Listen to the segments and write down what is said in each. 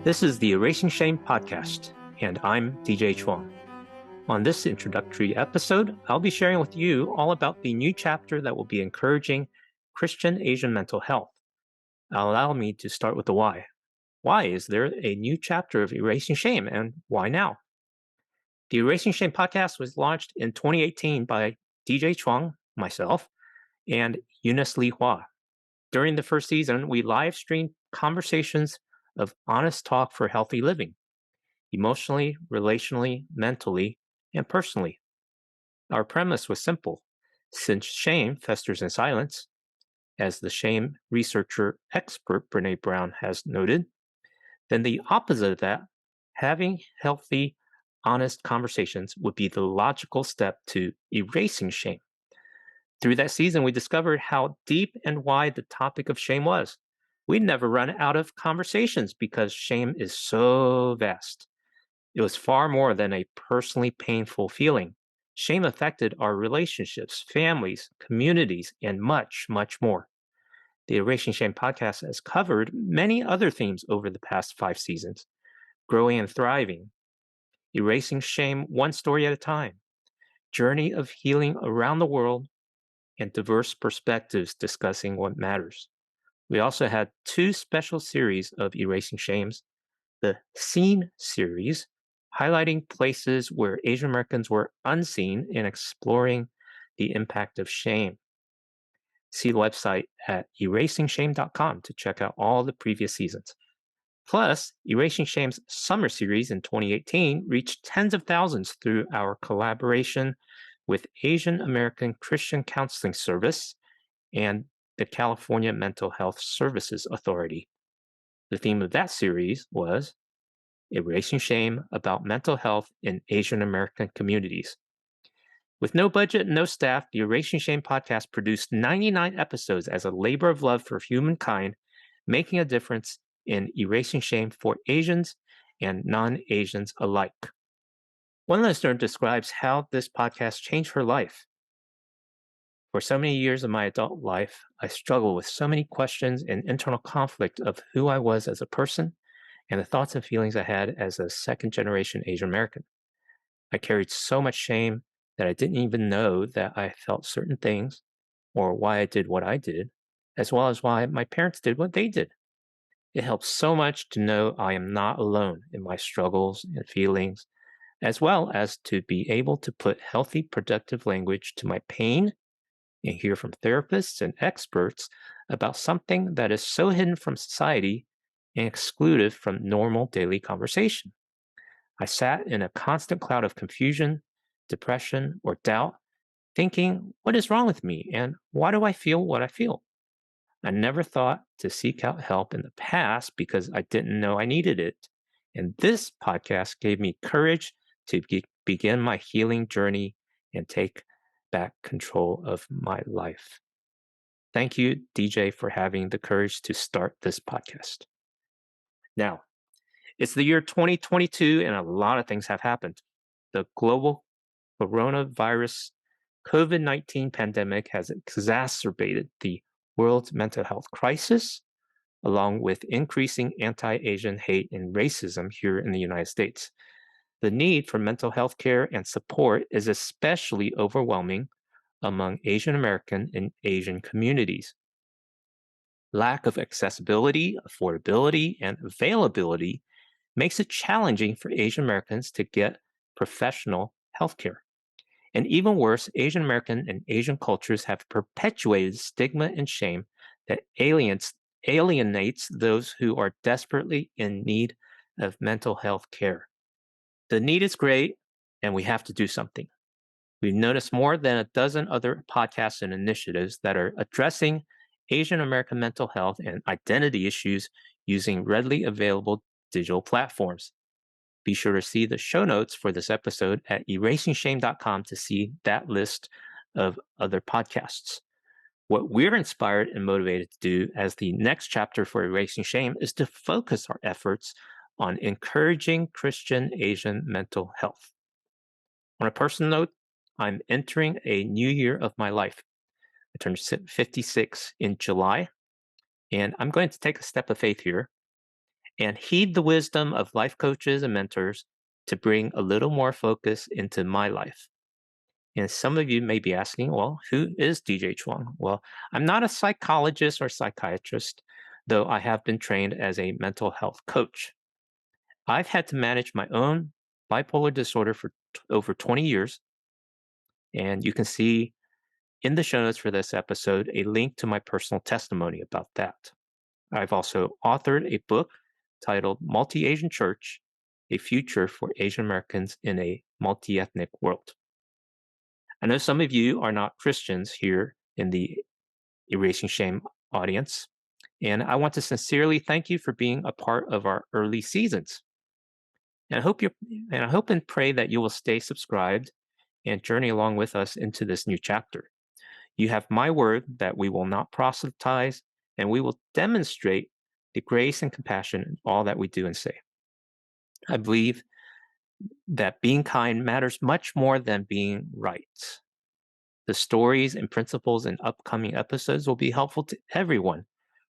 This is the Erasing Shame podcast, and I'm DJ Chuang. On this introductory episode, I'll be sharing with you all about the new chapter that will be encouraging Christian Asian mental health. Allow me to start with the why. Why is there a new chapter of Erasing Shame, and why now? The Erasing Shame podcast was launched in 2018 by DJ Chuang, myself, and Eunice Lee Hua. During the first season, we live streamed conversations of honest talk for healthy living, emotionally, relationally, mentally, and personally. Our premise was simple. Since shame festers in silence, as the shame researcher expert Brene Brown has noted, then the opposite of that, having healthy, honest conversations would be the logical step to erasing shame. Through that season, we discovered how deep and wide the topic of shame was. We'd never run out of conversations because shame is so vast. It was far more than a personally painful feeling. Shame affected our relationships, families, communities, and much, much more. The Erasing Shame podcast has covered many other themes over the past 5 seasons: growing and thriving, erasing shame one story at a time, journey of healing around the world, and diverse perspectives discussing what matters. We also had 2 special series of Erasing Shames: the Seen series, highlighting places where Asian Americans were unseen and exploring the impact of shame. See the website at erasingshame.com to check out all the previous seasons. Plus, Erasing Shame's summer series in 2018 reached tens of thousands through our collaboration with Asian American Christian Counseling Service and the California Mental Health Services Authority. The theme of that series was Erasing Shame about mental health in Asian American communities. With no budget and no staff, the Erasing Shame podcast produced 99 episodes as a labor of love for humankind, making a difference in erasing shame for Asians and non-Asians alike. One listener describes how this podcast changed her life. For so many years of my adult life, I struggled with so many questions and internal conflict of who I was as a person and the thoughts and feelings I had as a second-generation Asian American. I carried so much shame that I didn't even know that I felt certain things or why I did what I did, as well as why my parents did what they did. It helps so much to know I am not alone in my struggles and feelings, as well as to be able to put healthy, productive language to my pain and hear from therapists and experts about something that is so hidden from society and excluded from normal daily conversation. I sat in a constant cloud of confusion, depression, or doubt, thinking, what is wrong with me and why do I feel what I feel? I never thought to seek out help in the past because I didn't know I needed it. And this podcast gave me courage to begin my healing journey and take back control of my life. Thank you, DJ, for having the courage to start this podcast. Now, it's the year 2022 and a lot of things have happened. The global coronavirus COVID-19 pandemic has exacerbated the world's mental health crisis, along with increasing anti-Asian hate and racism here in the United States. The need for mental health care and support is especially overwhelming among Asian American and Asian communities. Lack of accessibility, affordability, and availability makes it challenging for Asian Americans to get professional health care. And even worse, Asian American and Asian cultures have perpetuated stigma and shame that alienates those who are desperately in need of mental health care. The need is great, and we have to do something. We've noticed more than a dozen other podcasts and initiatives that are addressing Asian American mental health and identity issues using readily available digital platforms. Be sure to see the show notes for this episode at erasingshame.com to see that list of other podcasts. What we're inspired and motivated to do as the next chapter for Erasing Shame is to focus our efforts on encouraging Christian Asian mental health. On a personal note, I'm entering a new year of my life. I turned 56 in July, and I'm going to take a step of faith here. and heed the wisdom of life coaches and mentors to bring a little more focus into my life. And some of you may be asking, well, who is DJ Chuang? Well, I'm not a psychologist or psychiatrist, though I have been trained as a mental health coach. I've had to manage my own bipolar disorder for over 20 years. And you can see in the show notes for this episode a link to my personal testimony about that. I've also authored a book titled Multi Asian Church: A Future for Asian Americans in a Multi Ethnic World. I know some of you are not Christians here in the Erasing Shame audience, and I want to sincerely thank you for being a part of our early seasons. And I hope and pray that you will stay subscribed and journey along with us into this new chapter. You have my word that we will not proselytize, and we will demonstrate the grace and compassion in all that we do and say. I believe that being kind matters much more than being right. The stories and principles in upcoming episodes will be helpful to everyone,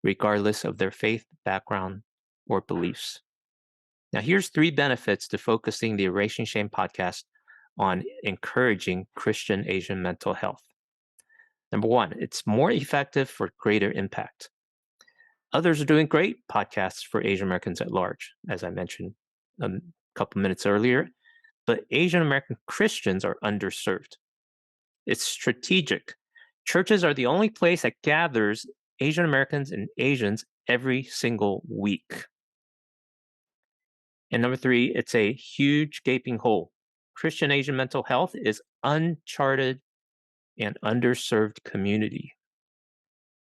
regardless of their faith, background, or beliefs. Now, here's 3 benefits to focusing the Erasing Shame podcast on encouraging Christian Asian mental health. Number 1, it's more effective for greater impact. Others are doing great podcasts for Asian Americans at large, as I mentioned a couple minutes earlier, but Asian American Christians are underserved. It's strategic. Churches are the only place that gathers Asian Americans and Asians every single week. And number 3, it's a huge gaping hole. Christian Asian mental health is uncharted and underserved community.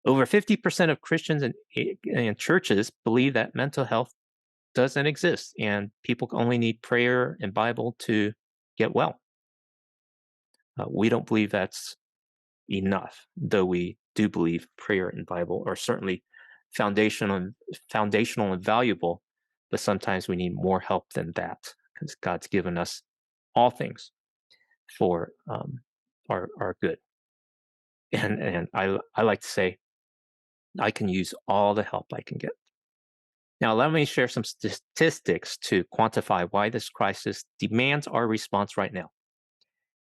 Over 50% of Christians and churches believe that mental health doesn't exist and people only need prayer and Bible to get well. We don't believe that's enough, though we do believe prayer and Bible are certainly foundational and valuable, but sometimes we need more help than that because God's given us all things for our good. And I like to say, I can use all the help I can get. Now, let me share some statistics to quantify why this crisis demands our response right now.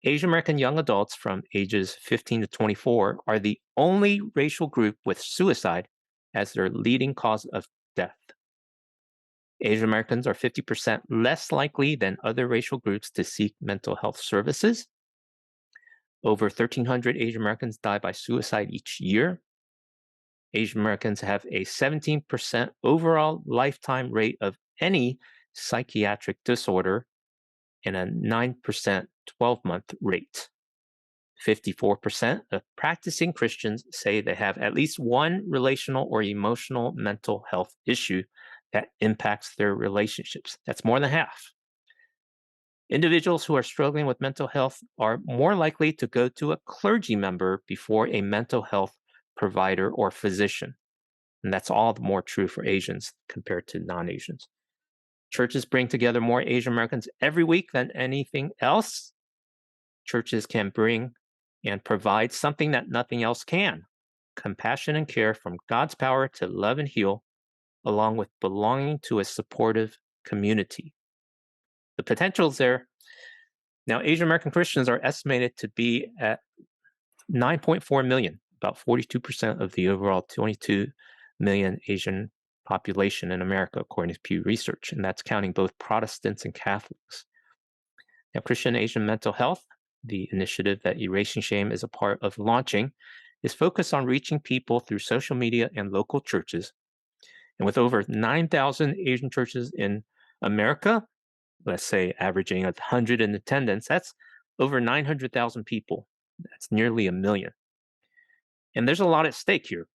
Asian American young adults from ages 15 to 24 are the only racial group with suicide as their leading cause of death. Asian Americans are 50% less likely than other racial groups to seek mental health services. Over 1,300 Asian Americans die by suicide each year. Asian Americans have a 17% overall lifetime rate of any psychiatric disorder and a 9% 12-month rate. 54% of practicing Christians say they have at least one relational or emotional mental health issue that impacts their relationships. That's more than half. Individuals who are struggling with mental health are more likely to go to a clergy member before a mental health provider or physician. And that's all the more true for Asians compared to non-Asians. Churches bring together more Asian Americans every week than anything else. Churches can bring and provide something that nothing else can: compassion and care from God's power to love and heal, along with belonging to a supportive community. The potential is there. Now, Asian American Christians are estimated to be at 9.4 million, about 42% of the overall 22 million Asian population in America, according to Pew Research, and that's counting both Protestants and Catholics. Now, Christian Asian Mental Health, the initiative that Erasing Shame is a part of launching, is focused on reaching people through social media and local churches. And with over 9,000 Asian churches in America, let's say averaging 100 in attendance, that's over 900,000 people. That's nearly 1 million. And there's a lot at stake here.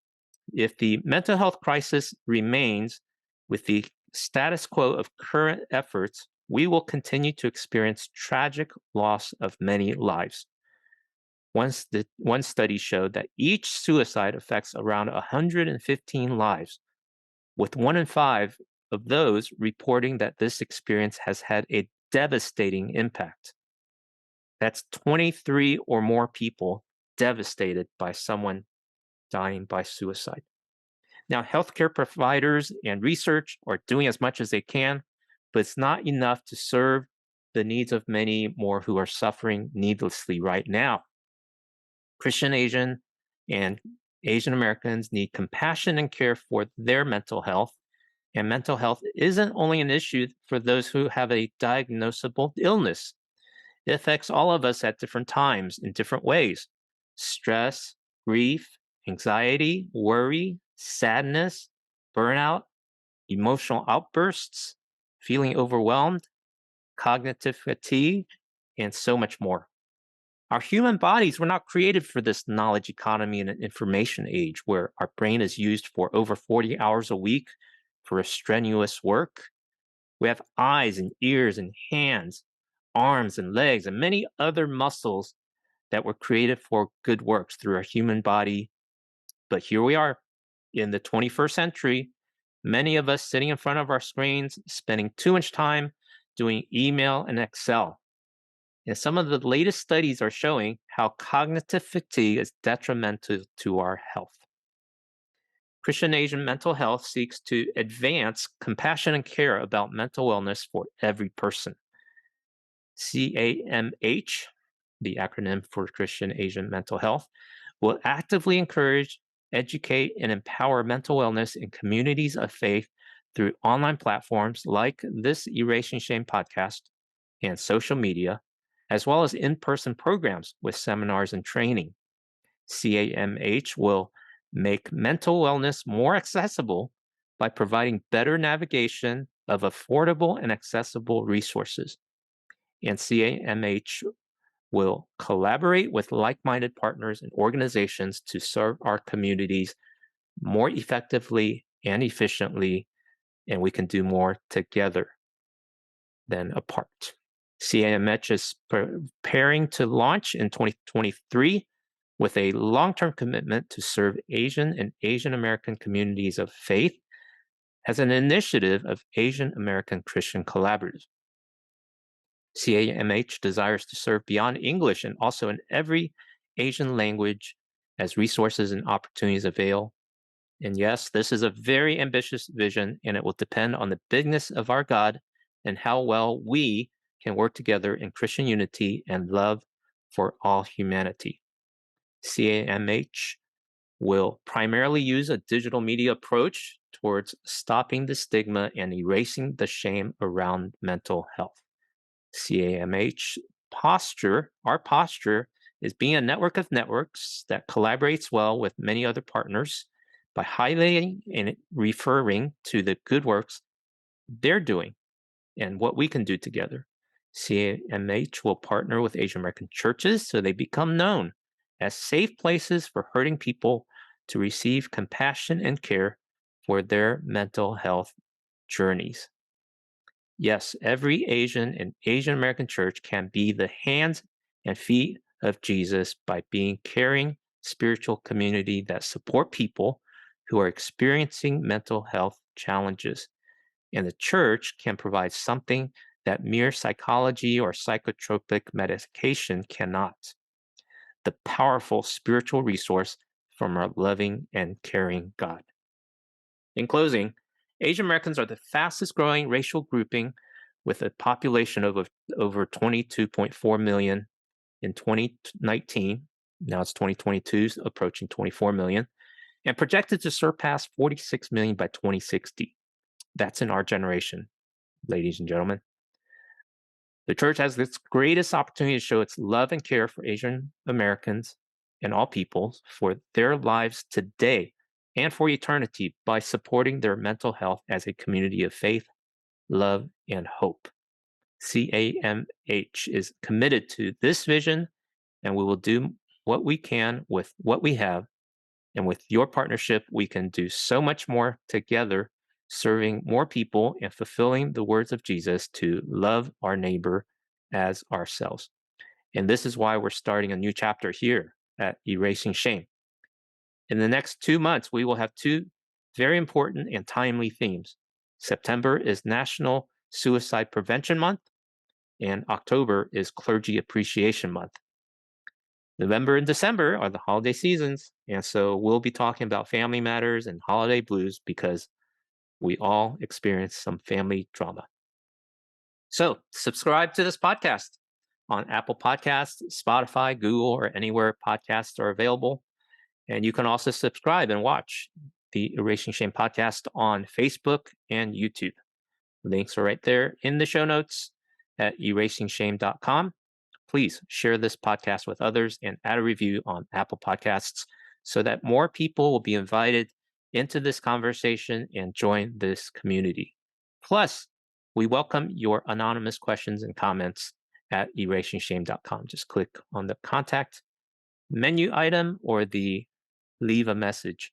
If the mental health crisis remains with the status quo of current efforts, we will continue to experience tragic loss of many lives. One study showed that each suicide affects around 115 lives, with 1 in 5 of those reporting that this experience has had a devastating impact. That's 23 or more people devastated by someone dying by suicide. Now, healthcare providers and research are doing as much as they can, but it's not enough to serve the needs of many more who are suffering needlessly right now. Christian Asian and Asian Americans need compassion and care for their mental health. And mental health isn't only an issue for those who have a diagnosable illness. It affects all of us at different times in different ways. Stress, grief, anxiety, worry, sadness, burnout, emotional outbursts, feeling overwhelmed, cognitive fatigue, and so much more. Our human bodies were not created for this knowledge economy in an information age where our brain is used for over 40 hours a week for a strenuous work. We have eyes and ears and hands, arms and legs, and many other muscles that were created for good works through our human body. But here we are in the 21st century, many of us sitting in front of our screens, spending too much time doing email and Excel. And some of the latest studies are showing how cognitive fatigue is detrimental to our health. Christian Asian Mental Health seeks to advance compassion and care about mental wellness for every person. CAMH, the acronym for Christian Asian Mental Health, will actively encourage, educate, and empower mental wellness in communities of faith through online platforms like this Erasing Shame podcast and social media, as well as in-person programs with seminars and training. CAMH will make mental wellness more accessible by providing better navigation of affordable and accessible resources. And CAMH will collaborate with like-minded partners and organizations to serve our communities more effectively and efficiently, and we can do more together than apart. CAMH is preparing to launch in 2023 with a long-term commitment to serve Asian and Asian American communities of faith as an initiative of Asian American Christian collaborators. CAMH desires to serve beyond English and also in every Asian language as resources and opportunities avail. And yes, this is a very ambitious vision, and it will depend on the bigness of our God and how well we can work together in Christian unity and love for all humanity. CAMH will primarily use a digital media approach towards stopping the stigma and erasing the shame around mental health. CAMH posture, our posture, is being a network of networks that collaborates well with many other partners by highlighting and referring to the good works they're doing and what we can do together. CAMH will partner with Asian American churches so they become known as safe places for hurting people to receive compassion and care for their mental health journeys. Yes, every Asian and Asian American church can be the hands and feet of Jesus by being caring spiritual community that support people who are experiencing mental health challenges. And the church can provide something that mere psychology or psychotropic medication cannot. The powerful spiritual resource from our loving and caring God. In closing, Asian Americans are the fastest growing racial grouping with a population of over 22.4 million in 2019. Now it's 2022, approaching 24 million, and projected to surpass 46 million by 2060. That's in our generation, ladies and gentlemen. The church has its greatest opportunity to show its love and care for Asian Americans and all peoples for their lives today and for eternity by supporting their mental health as a community of faith, love, and hope. CAMH is committed to this vision, and we will do what we can with what we have. And with your partnership, we can do so much more together, serving more people and fulfilling the words of Jesus to love our neighbor as ourselves. And this is why we're starting a new chapter here at Erasing Shame. In the next 2 months, we will have two very important and timely themes. September is National Suicide Prevention Month, and October is Clergy Appreciation Month. November and December are the holiday seasons, and so we'll be talking about family matters and holiday blues because we all experience some family drama. So subscribe to this podcast on Apple Podcasts, Spotify, Google, or anywhere podcasts are available. And you can also subscribe and watch the Erasing Shame podcast on Facebook and YouTube. Links are right there in the show notes at erasingshame.com. Please share this podcast with others and add a review on Apple Podcasts so that more people will be invited into this conversation and join this community. Plus, we welcome your anonymous questions and comments at erasingshame.com. Just click on the contact menu item or the leave a message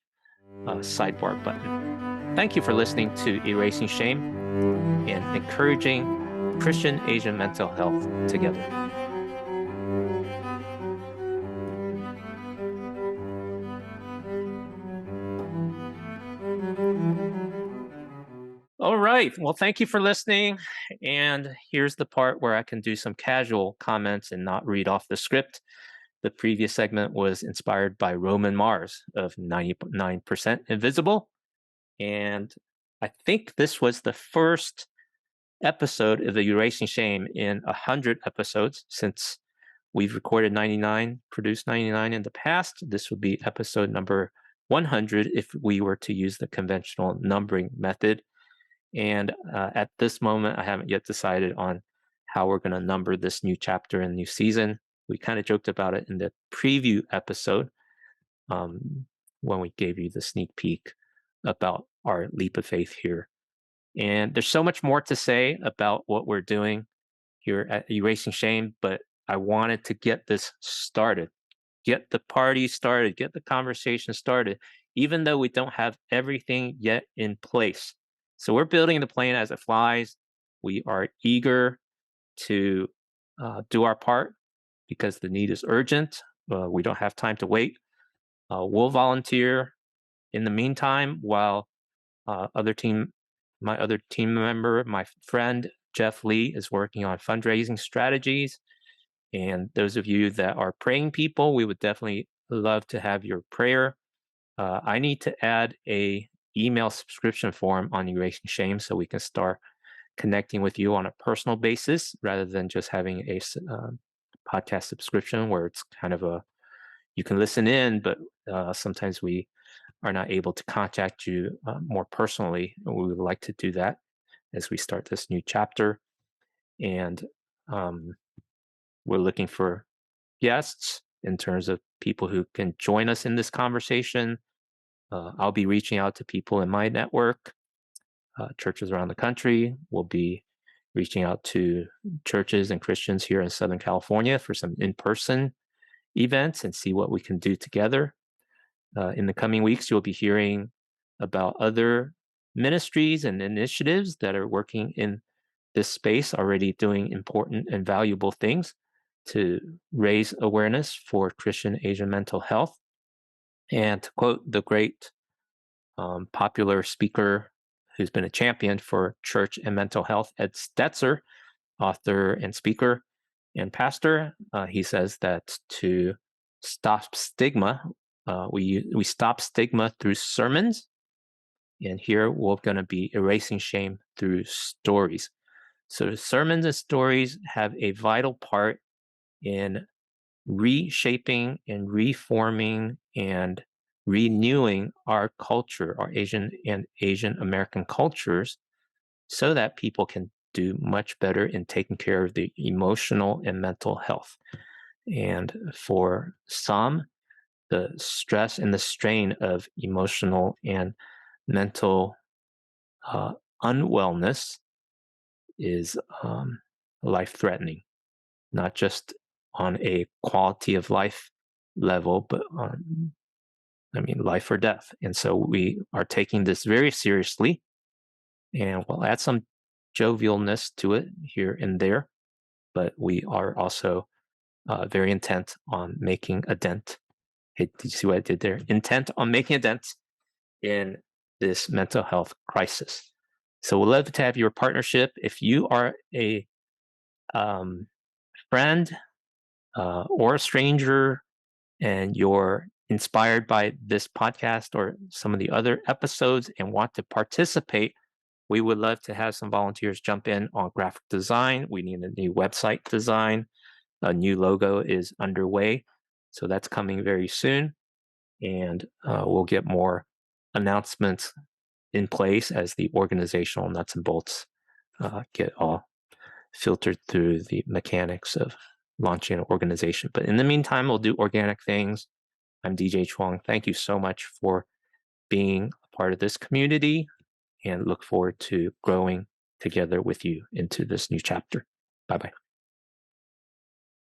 sidebar button. Thank you for listening to Erasing Shame and encouraging Christian Asian mental health together. All right. Well, thank you for listening. And here's the part where I can do some casual comments and not read off the script. The previous segment was inspired by Roman Mars of 99% Invisible. And I think this was the first episode of the Erasing Shame in 100 episodes since we've recorded 99, produced 99 in the past. This would be episode number 100 if we were to use the conventional numbering method. And at this moment, I haven't yet decided on how we're going to number this new chapter and new season. We kind of joked about it in the preview episode when we gave you the sneak peek about our leap of faith here. And there's so much more to say about what we're doing here at Erasing Shame, but I wanted to get this started, get the party started, get the conversation started, even though we don't have everything yet in place. So we're building the plane as it flies. We are eager to do our part because the need is urgent. We don't have time to wait. We'll volunteer in the meantime while my other team member, my friend Jeff Lee, is working on fundraising strategies. And those of you that are praying people, we would definitely love to have your prayer. I need to add a email subscription form on Erasing Shame so we can start connecting with you on a personal basis rather than just having a podcast subscription where it's kind of you can listen in, but sometimes we are not able to contact you more personally. We would like to do that as we start this new chapter. And we're looking for guests in terms of people who can join us in this conversation. I'll be reaching out to people in my network, churches around the country. We'll be reaching out to churches and Christians here in Southern California for some in-person events and see what we can do together. In the coming weeks, you'll be hearing about other ministries and initiatives that are working in this space, already doing important and valuable things to raise awareness for Christian Asian mental health. And to quote the great popular speaker who's been a champion for church and mental health, Ed Stetzer, author and speaker and pastor, he says that to stop stigma, we stop stigma through sermons, and here we're going to be erasing shame through stories. So sermons and stories have a vital part in reshaping and reforming and renewing our culture, our Asian and Asian American cultures, so that people can do much better in taking care of the emotional and mental health. And for some, the stress and the strain of emotional and mental unwellness is life-threatening, not just on a quality of life level, but on, life or death. And so we are taking this very seriously, and we'll add some jovialness to it here and there, but we are also very intent on making a dent. Hey, did you see what I did there? Intent on making a dent in this mental health crisis. So we'd love to have your partnership. If you are a friend or a stranger and you're inspired by this podcast or some of the other episodes and want to participate, we would love to have some volunteers jump in on graphic design. We need a new website design. A new logo is underway, so that's coming very soon. And we'll get more announcements in place as the organizational nuts and bolts get all filtered through the mechanics of launching an organization. But in the meantime, we'll do organic things. I'm DJ Chuang. Thank you so much for being a part of this community, and look forward to growing together with you into this new chapter. Bye-bye.